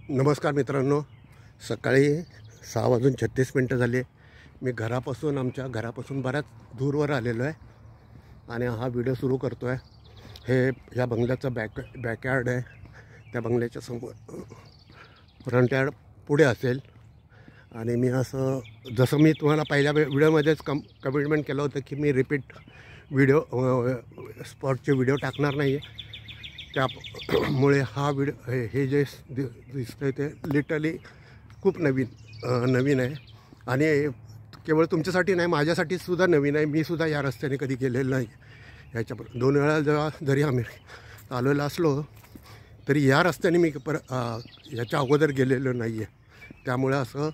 नमस्कार मित्रांनो, सकाळी 6:36 झाले. मी आमच्या घरापासून बऱ्याच दूरवर आलेलो आहे आणि हा व्हिडिओ सुरू करतो आहे. हे या बंगल्याचं बॅकयार्ड आहे. त्या बंगल्याच्या समोर फ्रंट यार्ड पुढे असेल. आणि मी जसं मी तुम्हाला पहिल्या व्हिडिओमध्येच कमिटमेंट केलं होतं की मी रिपीट स्पॉटचे व्हिडिओ टाकणार नाही आहे. त्यामुळे हा व्हिडिओ हे जे दिसतं आहे ते लिटरली खूप नवीन आहे आणि केवळ तुमच्यासाठी नाही, माझ्यासाठीसुद्धा नवीन आहे. मी सुद्धा या रस्त्याने कधी गेलेलं नाही. ह्याच्या 2 वेळा जरी आम्ही आलेलो असलो तरी या रस्त्याने मी याच्या अगोदर गेलेलो नाही आहे. त्यामुळे असं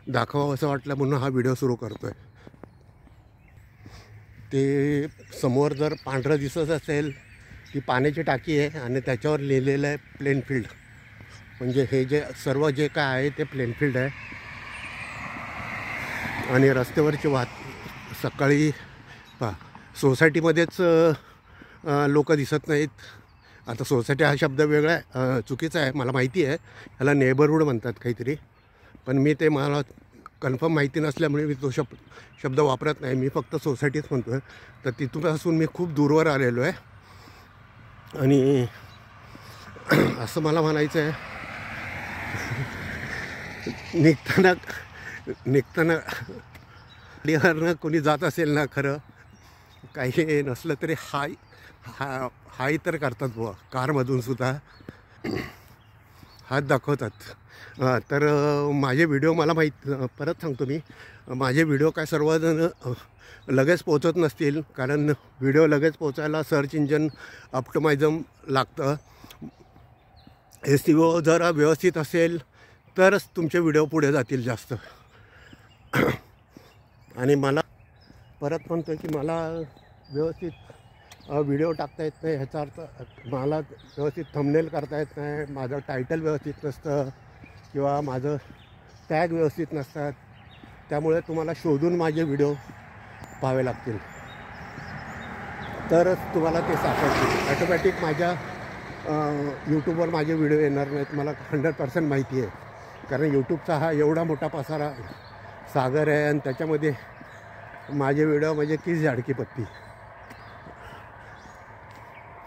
दाखवावं असं वाटलं म्हणून हा व्हिडिओ सुरू करतो आहे. ते समोर जर पांढरं दिसत असेल ती पाण्याची टाकी आहे आणि त्याच्यावर लिहिलेलं आहे प्लेनफील्ड. म्हणजे हे जे सर्व जे काय आहे ते प्लेनफील्ड आहे. आणि रस्त्यावरची सकाळी सोसायटीमध्येच लोक दिसत नाहीत. आता सोसायटी हा शब्द वेगळा आहे, चुकीचा आहे, मला माहिती आहे. ह्याला नेबरहूड म्हणतात काहीतरी, पण मला कन्फर्म माहिती नसल्यामुळे मी तो शब्द वापरत नाही. मी फक्त सोसायटीच म्हणतो आहे. तर तिथूनपासून मी खूप दूरवर आलेलो आहे आणि असं मला म्हणायचं आहे, निघताना गाडीवरनं कोणी जात असेल ना, खरं काही नसलं तरी हाय तर करतात बुवा. कारमधूनसुद्धा हात दाखवतात. तर माझे व्हिडिओ मला परत सांगतो मी, माझे व्हिडिओ काय सर्वजण लगेच पोचत नसतील, कारण व्हिडिओ लगेच पोचायला सर्च इंजन ऑप्टिमायझम लागतं. SEO जरा व्यवस्थित असेल तरच तुमचे व्हिडिओ पुढे जातील जास्त. आणि मला परत म्हणतो की मला व्यवस्थित व्हिडिओ टाकता येत नाही. ह्याचा अर्थ मला व्यवस्थित थंबनेल करता येत नाही, माझं टायटल व्यवस्थित नसतं किंवा माझं टॅग व्यवस्थित नसतात. त्यामुळे तुम्हाला शोधून माझे व्हिडिओ पाहावे लागतील, तरच तुम्हाला ते सापडतील. ॲटोमॅटिक माझ्या यूट्यूबवर माझे व्हिडिओ येणार नाहीत, मला 100% माहिती आहे. कारण यूट्यूबचा हा एवढा मोठा पसारा सागर आहे आणि त्याच्यामध्ये माझे व्हिडिओ म्हणजे किस झाडकी पत्ती.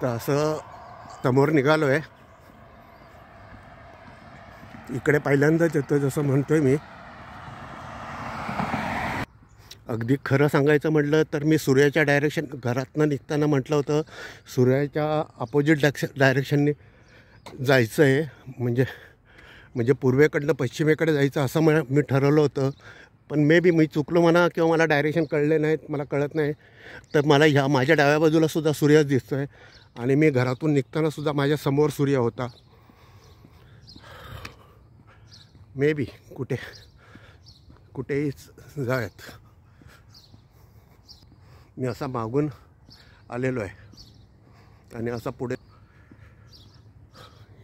तर असं समोर निघालो आहे. इकडे पहिल्यांदाच येतो जसं म्हणतो आहे मी. अगदी खरं सांगायचं म्हटलं तर मी सूर्याच्या घरातनं निघताना म्हटलं होतं सूर्याच्या अपोजिट डायरेक्शनने जायचं आहे. म्हणजे पूर्वेकडनं पश्चिमेकडे जायचं असं मी ठरवलं होतं. पण मी चुकलो म्हणा किंवा मला डायरेक्शन कळले नाहीत, मला कळत नाही. तर मला माझ्या डाव्या बाजूलासुद्धा सूर्यच दिसतो आहे आणि मी घरातून निघतानासुद्धा माझ्या समोर सूर्य होता. कुठेही जायत मी असा मागून आलेलो आहे. आणि असा पुढे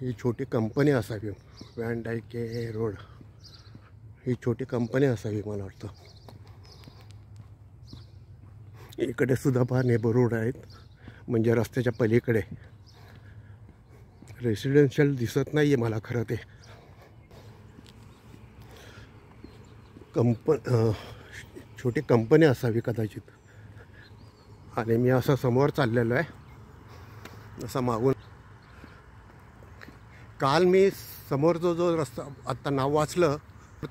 ही छोटी कंपनी असावी, व्हॅन डायके रोड ही छोटी कंपनी असावी मला वाटतं. इकडे सुद्धा पहा नेबरहूड आहेत, म्हणजे रस्त्याच्या पलीकडे. रेसिडेन्शियल दिसत नाही आहे मला खरं ते. छोटी कंपनी असावी कदाचित. आणि मी असं समोर चाललेलो आहे, असा मागून. काल मी समोर जो रस्ता आत्ता नाव वाचलं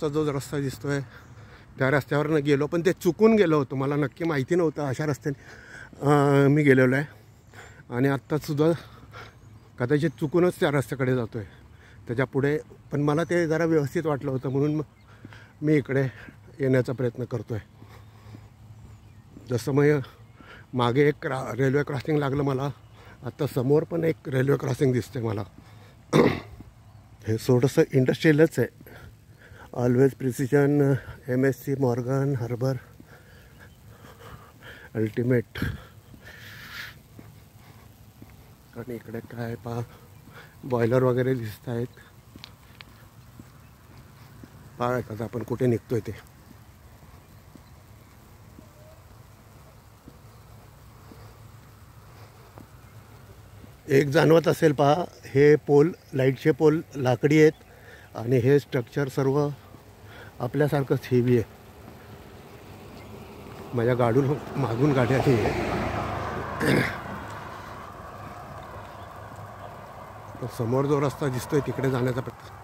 तो जो रस्ता दिसतो आहे त्या रस्त्यावरनं गेलो, पण ते चुकून गेलो होतो. मला नक्की माहिती नव्हतं अशा रस्त्याने मी गेलेलो आहे. आणि आत्तासुद्धा कदाचित चुकूनच त्या रस्त्याकडे जातो आहे त्याच्या पुढे. पण मला ते जरा व्यवस्थित वाटलं होतं म्हणून मी इकडे येण्याचा प्रयत्न करतो आहे. जसं मग मागे एक रेल्वे क्रॉसिंग लागलं मला, आता समोर पण एक रेल्वे क्रॉसिंग दिसते मला. हे थोडंसं इंडस्ट्रियलच आहे. Always precision, MSC, Morgan, harbour, ultimate. आणि इकडे काय पहा, बॉयलर वगैरे दिसत आहेत. पहा आता आपण कुठे निघतोय ते. एक जाणवत असेल पहा, हे पोल, लाईटचे पोल लाकडी आहेत आणि हे स्ट्रक्चर सर्व आपल्यासारखंच हेवी आहे. माझ्या गाडून मागून गाड्या आहे. समोर जो रस्ता दिसतोय तिकडे जाण्याचा प्रयत्न.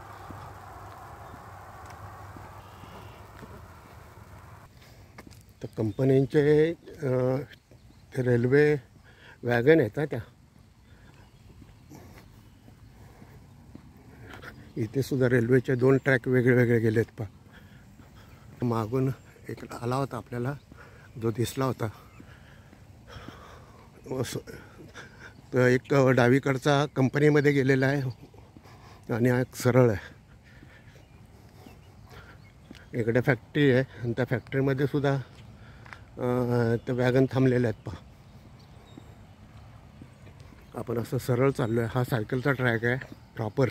तर कंपन्यांचे रेल्वे वॅगन आहेत ना त्या. इथे सुद्धा रेल्वेचे 2 ट्रॅक वेगळे वेगळे गेलेत. मागून एक आला होता आपल्याला, जो दिसला होता तर एक डावीकडचा कंपनीमध्ये गेलेला आहे आणि हा एक सरळ आहे. इकडे फॅक्टरी आहे आणि त्या फॅक्टरीमध्ये सुद्धा ते वॅगन थांबलेले आहेत. पहा, आपण असं सरळ चाललो आहे. हा सायकलचा ट्रॅक आहे प्रॉपर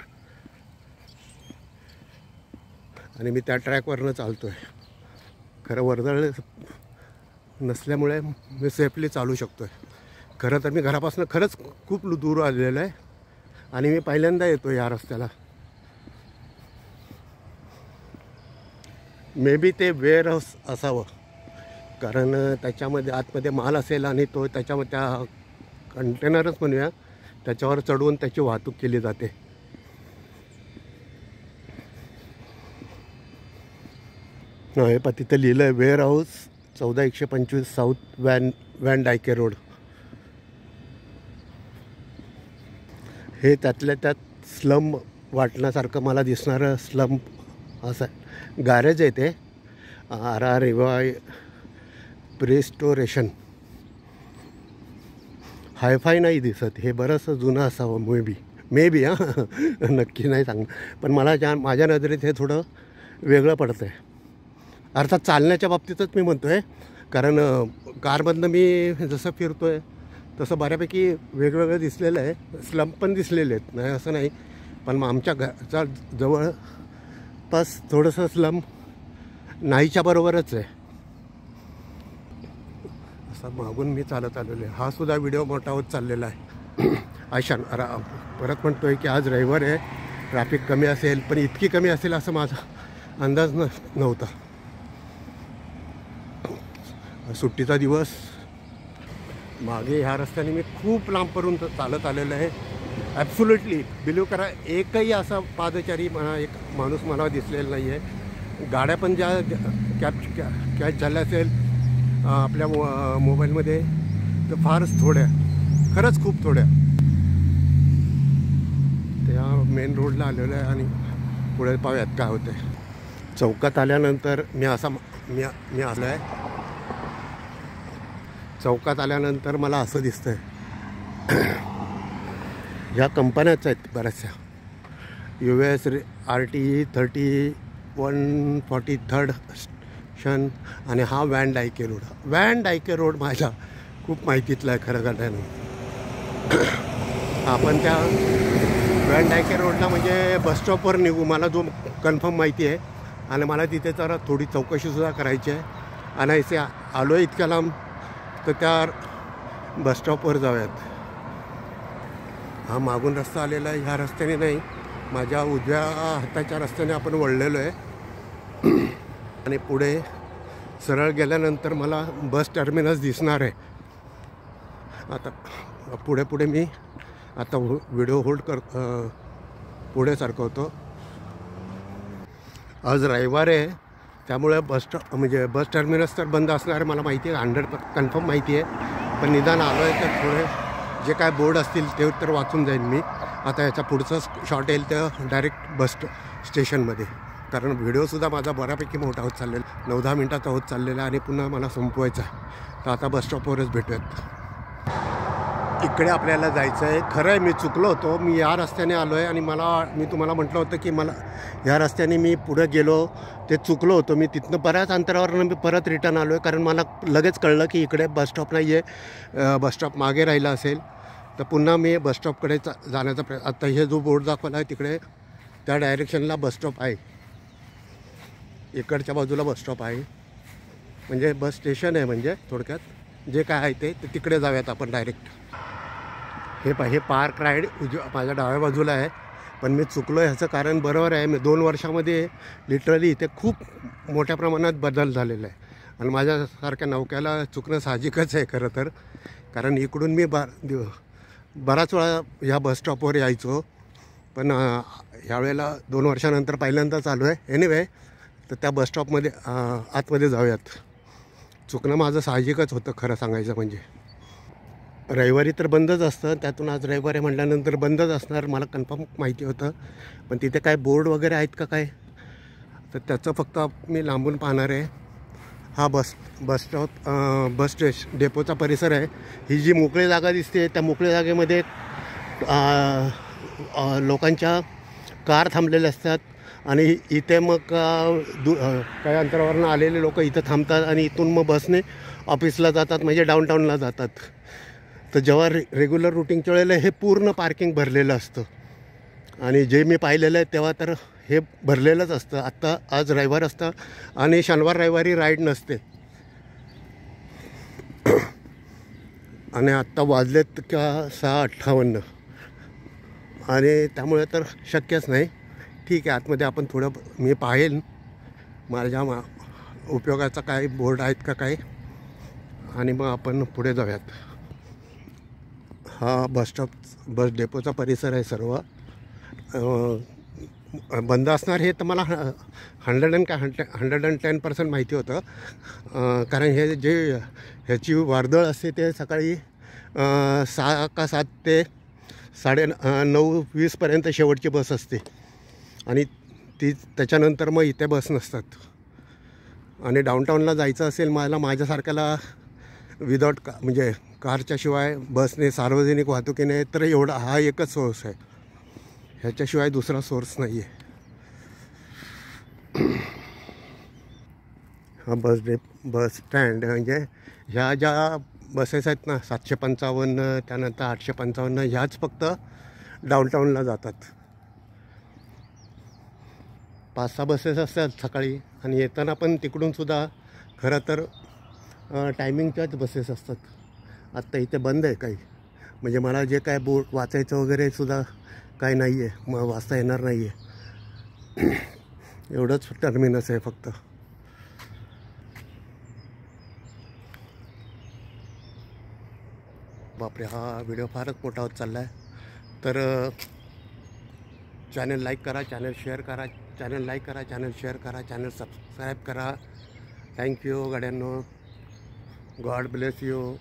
आणि मी त्या ट्रॅकवरनं चालतो आहे. खरं वर्दळ नसल्यामुळे मी सेफली चालू शकतो आहे. खरं तर मी घरापासून खरंच खूप दूर आलेलं आहे आणि मी पहिल्यांदा येतो या रस्त्याला. मे बी ते वेअर हाऊस असावं, कारण त्याच्यामध्ये आतमध्ये माल असेल आणि तो त्याच्यामध्ये त्या कंटेनरच म्हणूया त्याच्यावर चढवून त्याची वाहतूक केली जाते. हे पण तिथं लिहिलं आहे warehouse 14125 south Van Dyke road. हे त्यातल्या त्यात स्लम वाटण्यासारखं मला दिसणारं स्लम असं गॅरेज आहे ते. RR रिवाय प्रेस्टोरेशन. हायफाय नाही दिसत. हे बरंचसं जुनं असावं मे बी हां नक्की नाही सांग. पण मला माझ्या नजरेत हे थोडं वेगळं पडतं आहे. अर्थात चालण्याच्या बाबतीतच मी म्हणतो आहे, कारण कारमधनं मी जसं फिरतो आहे तसं बऱ्यापैकी वेगवेगळं दिसलेलं आहे. स्लम पण दिसलेले आहेत, नाही असं नाही. पण आमच्या घरच्या जवळपास थोडंसं स्लम नाहीच्या बरोबरच आहे. असं मागून मी चालत आलेलो आहे. हा सुद्धा व्हिडिओ मोठा होत चाललेला आहे. आयशान परत म्हणतो आहे की आज रविवार आहे, ट्रॅफिक कमी असेल, पण इतकी कमी असेल असं माझा अंदाज नव्हता. सुट्टीचा दिवस. मागे ह्या रस्त्याने मी खूप लांबपर्यंत चालत आलेलं आहे. ॲब्सोल्युटली बिलीव्ह करा, एकही असा पादचारी एक माणूस मला दिसलेला नाही आहे. गाड्या पण ज्या कॅच झाल्या असेल आपल्या मोबाईलमध्ये तर फारच थोड्या, खरंच खूप थोड्या. त्या मेन रोडला आलेलं आहे आणि पुढे पाहूयात काय होतं आहे. चौकात आल्यानंतर मी आलो आहे. चौकात आल्यानंतर मला असं दिसतं आहे, ह्या कंपन्याच आहेत बऱ्याचशा. US RTE 3143 स्टेशन आणि हा van Dyke road. Van Dyke road माझ्या खूप माहितीतला आहे खरं करण्यानं. आपण त्या वॅन डायके रोडला म्हणजे बसस्टॉपवर निघू, मला जो कन्फर्म माहिती आहे. आणि मला तिथे जरा थोडी चौकशीसुद्धा करायची आहे. आणि असे आलो आहे इतक्या लांब तर त्या बसस्टॉपवर जाऊयात. हा मागून रस्ता आलेला आहे, ह्या रस्त्याने नाही, माझ्या उजव्या हाताच्या रस्त्याने आपण वळलेलो आहे. आणि पुढे सरळ गेल्यानंतर मला बस टर्मिनस दिसणार आहे. आता पुढे मी आता व्हिडिओ पुढे सरकवतो. आज रविवार आहे, त्यामुळे बस टर्मिनस तर बंद असणार आहे, मला माहिती आहे, 100% कन्फर्म माहिती आहे. पण निदान आलो आहे तर थोडे जे काय बोर्ड असतील ते तर वाचून जाईन मी. आता याचा पुढचा शॉट येईल तर डायरेक्ट बस स्टेशनमध्ये, कारण व्हिडिओसुद्धा माझा बऱ्यापैकी मोठा होत चाललेला, 9-10 मिनटाचा होत चाललेला आणि पुन्हा मला संपवायचा आहे. तर आता बसस्टॉपवरच भेटूयात. इकडे आपल्याला जायचं आहे. खरं आहे, मी चुकलो होतो. मी या रस्त्याने आलो आहे आणि मी तुम्हाला म्हटलं होतं की मला या रस्त्याने मी पुढे गेलो, ते चुकलो होतो. मी तिथनं बऱ्याच अंतरावरनं मी परत रिटर्न आलो आहे, कारण मला लगेच कळलं की इकडे बसस्टॉप नाही आहे, बसस्टॉप मागे राहिला असेल. तर पुन्हा मी बसस्टॉपकडे जाण्याचा आता हे जो बोर्ड दाखवला आहे तिकडे त्या डायरेक्शनला बसस्टॉप आहे. इकडच्या बाजूला बसस्टॉप आहे, म्हणजे बस स्टेशन आहे. म्हणजे थोडक्यात जे काय आहे ते तिकडे जाऊयात आपण डायरेक्ट. हे पार्क राईड माझ्या डाव्या बाजूला आहे. पण मी चुकलो ह्याचं कारण बरोबर आहे. मी 2 वर्षामध्ये लिटरली इथे खूप मोठ्या प्रमाणात बदल झालेला आहे आणि माझ्यासारख्या नौक्याला चुकणं साहजिकच आहे खरं तर. कारण इकडून मी बराच वेळा ह्या बसस्टॉपवर यायचो, पण ह्यावेळेला 2 वर्षानंतर पहिल्यांदा चालू आहे. एनिवे, तर त्या बसस्टॉपमध्ये आतमध्ये जाऊयात. चुकणं माझं साहजिकच होतं खरं सांगायचं म्हणजे. रविवारी तर बंदच असतं, त्यातून आज रविवारी म्हटल्यानंतर बंदच असणार मला कन्फर्म माहिती होतं. पण तिथे काय बोर्ड वगैरे आहेत का काय, तर त्याचं फक्त मी लांबून पाहणार आहे. हा बसस्टॉप डेपोचा परिसर आहे. ही जी मोकळी जागा दिसते त्या मोकळ्या जागेमध्ये लोकांच्या कार थांबलेल्या असतात आणि इथे मग काही अंतरावरनं आलेले लोक इथं थांबतात आणि इथून मग बसने ऑफिसला जातात, म्हणजे डाऊनटाऊनला जातात. तर जेव्हा रेग्युलर रुटीनच्या वेळेला हे पूर्ण पार्किंग भरलेलं असतं आणि जे मी पाहिलेलं आहे तेव्हा तर हे भरलेलंच असतं. आत्ता आज रविवार असतं आणि शनिवार रविवारी राईड नसते आणि आत्ता वाजलेत का 6:58 आणि त्यामुळे तर शक्यच नाही. ठीक आहे, आतमध्ये आपण थोडं मी पाहेन माझ्या उपयोगाचा काय बोर्ड आहेत का काय आणि मग आपण पुढे जाऊयात. हा बस डेपोचा परिसर आहे सर्व. बंद असणार हे तर मला 110% माहिती होतं. कारण हे ह्याची वर्दळ असते ते सकाळी 6 का 7 ते 9:20 शेवटची बस असते आणि त्याच्यानंतर मग इथे बस नसतात. आणि डाऊनटाऊनला जायचं असेल माझ्यासारख्याला विदाऊट म्हणजे कारच्या शिवाय बसने सार्वजनिक वाहतुकीने, तर एवढा हा एकच सोर्स आहे, ह्याच्याशिवाय दुसरा सोर्स नाही आहे. हा बस स्टँड म्हणजे ह्या ज्या बसेस आहेत ना 755 त्यानंतर 855 ह्याच फक्त डाऊनटाऊनला जातात. 5-6 बसेस असतात सकाळी आणि येताना पण तिकडूनसुद्धा खरं तर टायमिंगच्याच बसेस असतात. आत्ता इथे बंद आहे काही, म्हणजे मला जे काय बोर्ड वाचायचं वगैरे सुद्धा काही नाही आहे, मग वाचता येणार नाही आहे. एवढंच टर्मिनस आहे फक्त. बापरे, हा व्हिडिओ फारच मोठा होत चालला आहे. तर चॅनल लाईक करा, चॅनल शेअर करा, चॅनल लाईक करा, चॅनल शेअर करा, चॅनल सबस्क्राईब करा. थँक्यू गाड्यांनो. God bless you.